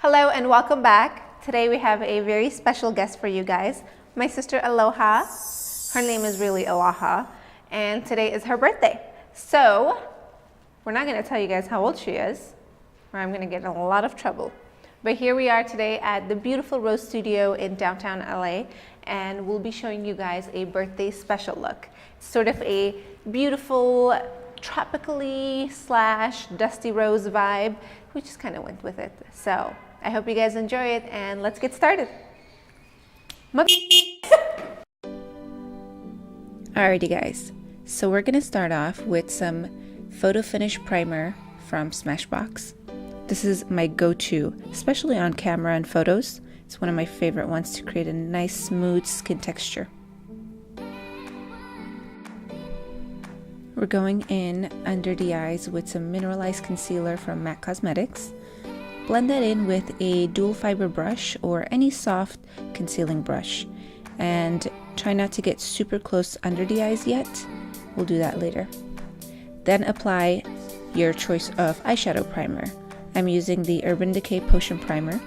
Hello and welcome back. Today we have a very special guest for you guys. My sister Aloha. Her name is really Ilaha, and today is her birthday. So we're not going to tell you guys how old she is, or I'm going to get in a lot of trouble. But here we are today at the beautiful Rose Studio in downtown LA, and we'll be showing you guys a birthday special look. It's sort of a beautiful tropically / dusty rose vibe. We just kind of went with it. So I hope you guys enjoy it, and let's get started. Alrighty guys, so we're gonna start off with some photo finish primer from Smashbox. This is my go-to, especially on camera and photos. It's one of my favorite ones to create a nice smooth skin texture. We're going in under the eyes with some mineralized concealer from MAC Cosmetics. Blend that in with a dual fiber brush or any soft concealing brush. And try not to get super close under the eyes yet. We'll do that later. Then apply your choice of eyeshadow primer. I'm using the Urban Decay Potion Primer.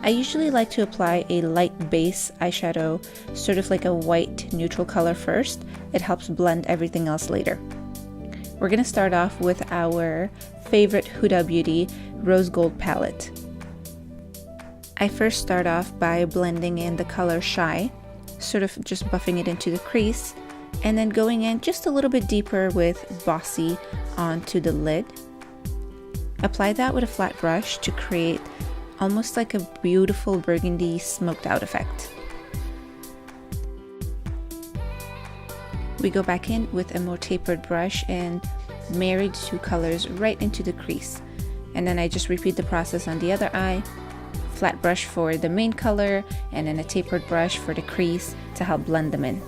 I usually like to apply a light base eyeshadow, sort of like a white neutral color first. It helps blend everything else later. We're going to start off with our favorite Huda Beauty Rose Gold palette. I first start off by blending in the color Shy, sort of just buffing it into the crease, and then going in just a little bit deeper with Bossy onto the lid. Apply that with a flat brush to create almost like a beautiful burgundy smoked out effect. We go back in with a more tapered brush and marry the two colors right into the crease. And then I just repeat the process on the other eye. Flat brush for the main color and then a tapered brush for the crease to help blend them in.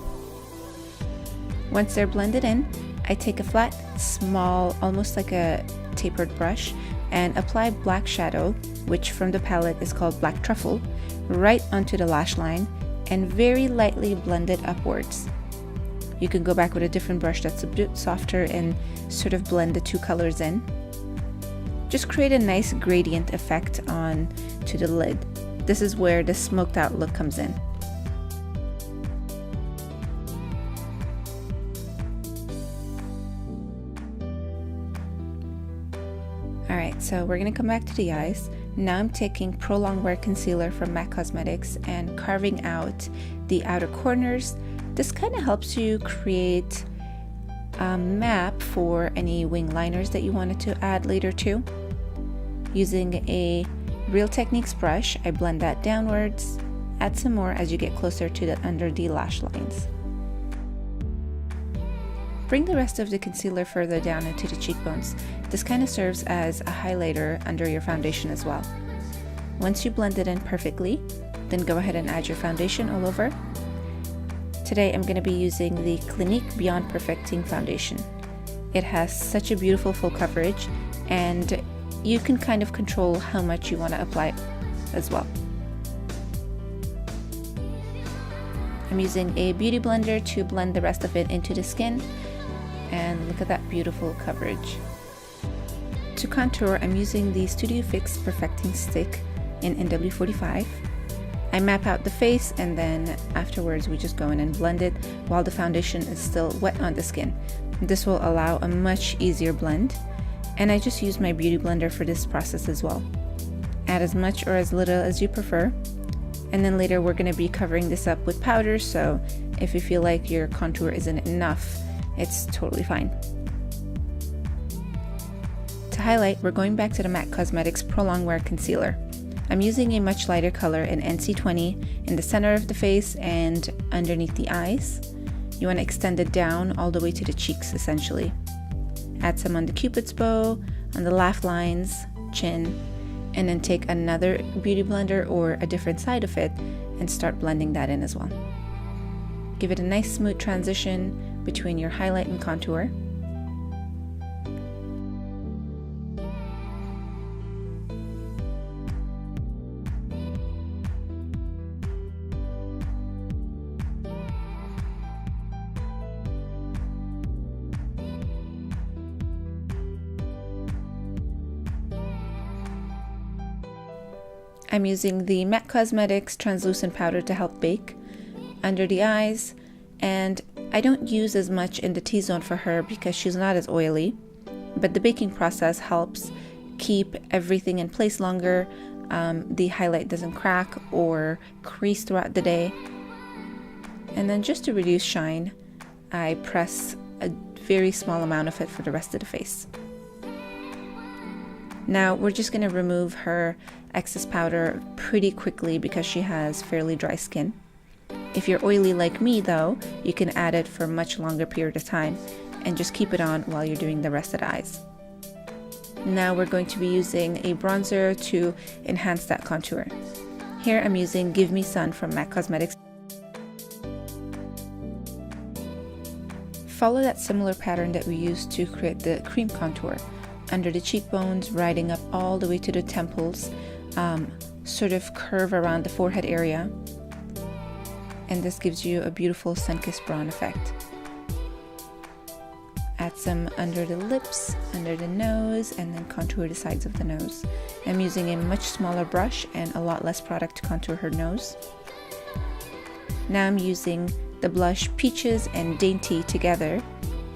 Once they're blended in, I take a flat, small, almost like a tapered brush and apply black shadow, which from the palette is called Black Truffle, right onto the lash line and very lightly blend it upwards. You can go back with a different brush that's a bit softer and sort of blend the two colors in. Just create a nice gradient effect on to the lid. This is where the smoked out look comes in. Alright, so we're going to come back to the eyes. Now I'm taking Pro Longwear Concealer from MAC Cosmetics and carving out the outer corners. This kind of helps you create a map for any wing liners that you wanted to add later too. Using a Real Techniques brush, I blend that downwards, add some more as you get closer to the under the lash lines. Bring the rest of the concealer further down into the cheekbones. This kind of serves as a highlighter under your foundation as well. Once you blend it in perfectly, then go ahead and add your foundation all over. Today I'm going to be using the Clinique Beyond Perfecting Foundation. It has such a beautiful full coverage, and you can kind of control how much you want to apply as well. I'm using a beauty blender to blend the rest of it into the skin, and look at that beautiful coverage. To contour, I'm using the Studio Fix Perfecting Stick in NW45. I map out the face, and then afterwards we just go in and blend it while the foundation is still wet on the skin. This will allow a much easier blend, and I just use my beauty blender for this process as well. Add as much or as little as you prefer, and then later we're going to be covering this up with powder, so if you feel like your contour isn't enough, it's totally fine. To highlight, we're going back to the MAC Cosmetics Pro Longwear Concealer. I'm using a much lighter color in NC20 in the center of the face and underneath the eyes. You want to extend it down all the way to the cheeks essentially. Add some on the cupid's bow, on the laugh lines, chin, and then take another beauty blender or a different side of it and start blending that in as well. Give it a nice smooth transition between your highlight and contour. I'm using the MAC Cosmetics translucent powder to help bake under the eyes, and I don't use as much in the T-zone for her because she's not as oily, but the baking process helps keep everything in place longer. The highlight doesn't crack or crease throughout the day. And then just to reduce shine, I press a very small amount of it for the rest of the face. Now we're just going to remove her excess powder pretty quickly because she has fairly dry skin. If you're oily like me though, you can add it for a much longer period of time and just keep it on while you're doing the rest of the eyes. Now we're going to be using a bronzer to enhance that contour. Here I'm using Give Me Sun from MAC Cosmetics. Follow that similar pattern that we used to create the cream contour. Under the cheekbones, riding up all the way to the temples, sort of curve around the forehead area. And this gives you a beautiful sun-kissed brown effect. Add some under the lips, under the nose, and then contour the sides of the nose. I'm using a much smaller brush and a lot less product to contour her nose. Now I'm using the blush Peaches and Dainty together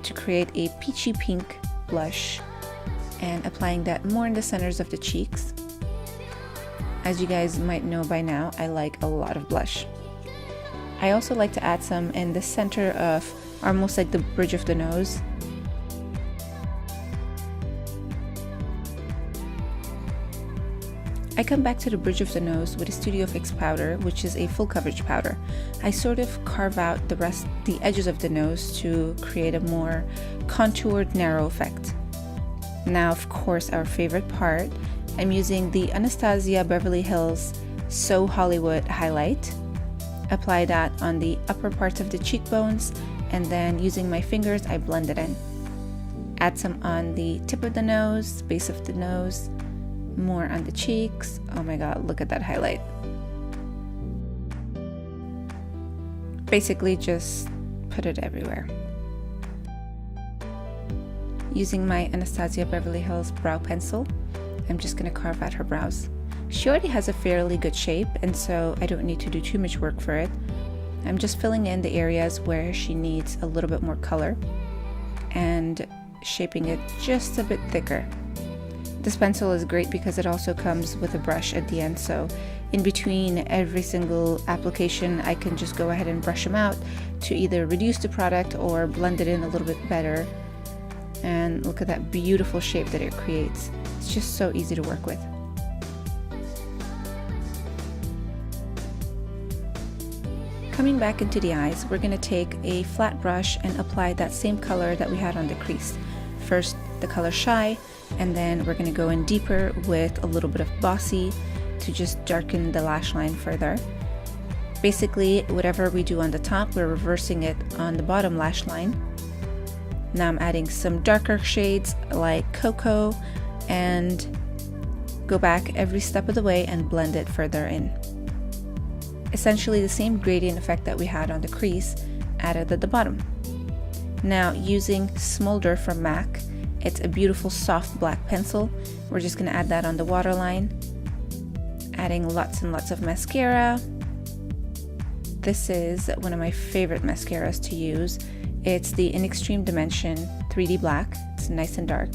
to create a peachy pink blush, and applying that more in the centers of the cheeks. As you guys might know by now, I like a lot of blush. I also like to add some in the center of almost like the bridge of the nose. I come back to the bridge of the nose with a Studio Fix powder, which is a full coverage powder. I sort of carve out the edges of the nose to create a more contoured, narrow effect. Now, of course, our favorite part, I'm using the Anastasia Beverly Hills So Hollywood highlight. Apply that on the upper parts of the cheekbones, and then using my fingers, I blend it in. Add some on the tip of the nose, base of the nose, more on the cheeks. Oh my god, look at that highlight. Basically just put it everywhere. Using my Anastasia Beverly Hills brow pencil, I'm just going to carve out her brows. She already has a fairly good shape, and so I don't need to do too much work for it. I'm just filling in the areas where she needs a little bit more color and shaping it just a bit thicker. This pencil is great because it also comes with a brush at the end, so in between every single application I can just go ahead and brush them out to either reduce the product or blend it in a little bit better. And look at that beautiful shape that it creates. It's just so easy to work with. Coming back into the eyes, we're going to take a flat brush and apply that same color that we had on the crease. First the color Shy, and then we're going to go in deeper with a little bit of Bossy to just darken the lash line further. Basically, whatever we do on the top, we're reversing it on the bottom lash line. Now I'm adding some darker shades like Cocoa and go back every step of the way and blend it further in. Essentially the same gradient effect that we had on the crease added at the bottom. Now using Smolder from MAC, it's a beautiful soft black pencil. We're just going to add that on the waterline. Adding lots and lots of mascara. This is one of my favorite mascaras to use. It's the In Extreme Dimension 3D Black. It's nice and dark.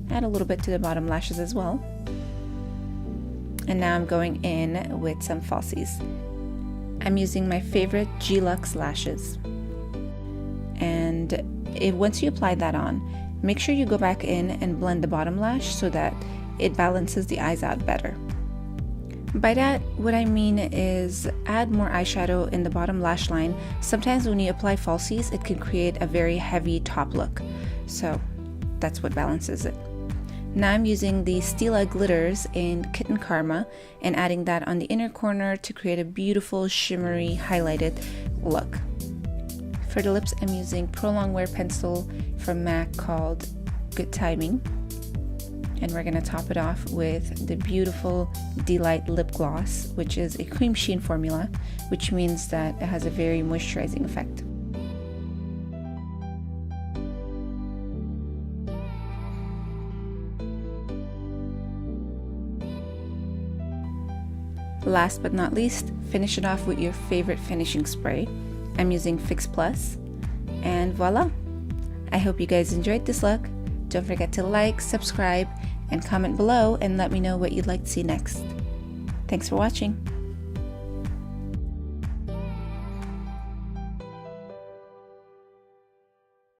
Add a little bit to the bottom lashes as well. And now I'm going in with some falsies. I'm using my favorite G-Lux lashes. And once you apply that on, make sure you go back in and blend the bottom lash so that it balances the eyes out better. By that, what I mean is add more eyeshadow in the bottom lash line. Sometimes when you apply falsies, it can create a very heavy top look. So that's what balances it. Now I'm using the Stila glitters in Kitten Karma and adding that on the inner corner to create a beautiful shimmery highlighted look. For the lips, I'm using Pro Longwear pencil from MAC called Good Timing. And we're going to top it off with the beautiful Delight lip gloss, which is a cream sheen formula, which means that it has a very moisturizing effect. Last but not least, finish it off with your favorite finishing spray. I'm using Fix Plus, and voila! I hope you guys enjoyed this look. Don't forget to like, subscribe, and comment below and let me know what you'd like to see next. Thanks for watching.